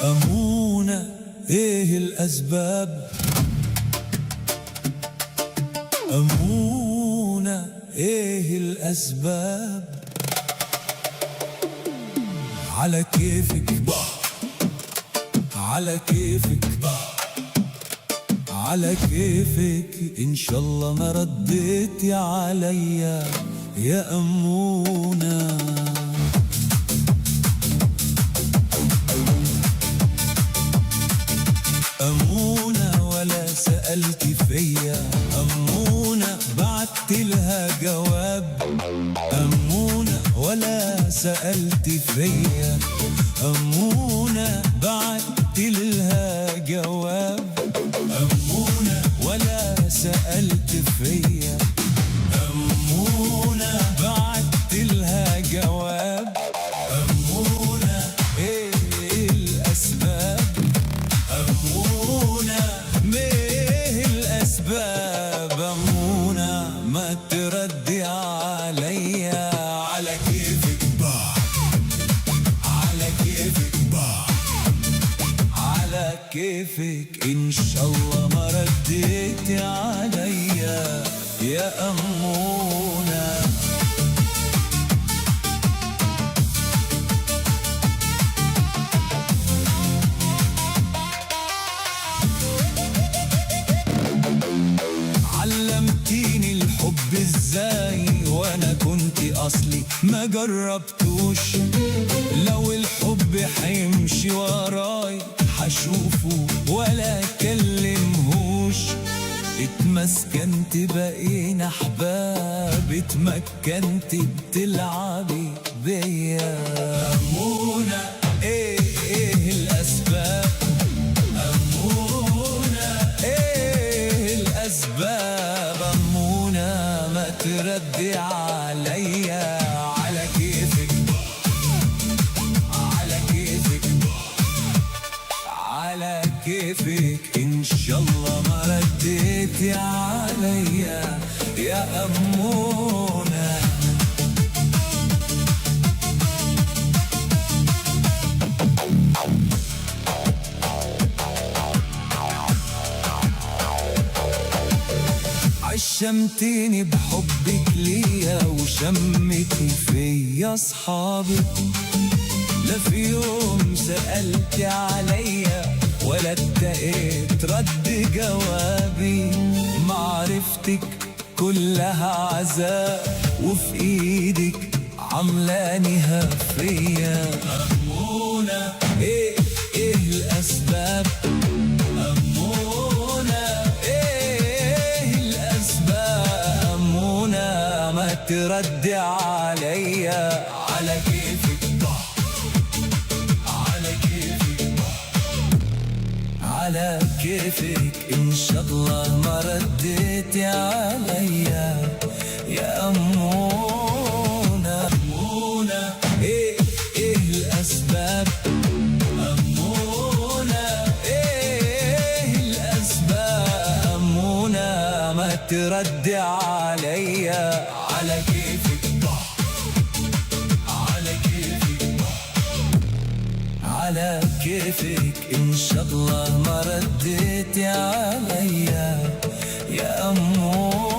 أمونة إيه الأسباب؟ أمونة إيه الأسباب؟ على كيفك على كيفك على كيفك، إن شاء الله ما رديتي عليا يا أمونة. أمونة ولا سألتي فيا، أمونة بعتلها جواب. أمونة ولا سألتي فيا، أمونة بعتلها جواب. أمونة ولا سألت فيا، أمونة بعتلها جواب. أمونة إيه الأسباب؟ أمونة إيه الأسباب؟ أمونة ما تردي عليا. على كيفك على كيفك على كيفك، إن شاء الله ما رديتي عليا يا أمونة. علمتيني الحب ازاي وانا كنت اصلي ما جربتوش. لو الحب حيمشي وراي حشوفه ولا كلمهوش. اتمسكنت بقينا احباب، اتمكنت بتلعبي بيا. أمونة ايه الاسباب؟ أمونة ايه الاسباب؟ أمونة ما تردي عليا. على كيفك على كيفك على كيفك، إن شاء الله ما رديتي عليا يا أمونة. عشمتيني بحبك ليا وشمتي فيا أصحابي. لا في يوم سألت عليا ولا اتقيت رد جوابي. معرفتك كلها عذاب وفي ايدك عملانيها فيا. أمونة ايه الأسباب؟ أمونة ايه الأسباب؟ أمونة ما تردي عليا. على كيفك على كيفك على كيفك، إن شاء الله ما رديتي عليا يا أمونة. أمونة إيه الأسباب؟ أمونة إيه الأسباب؟ أمونة ما تردي عليا. على كيفك على كيفك على كيفك، إن شاء الله ما رديتي عليا يا أمونة.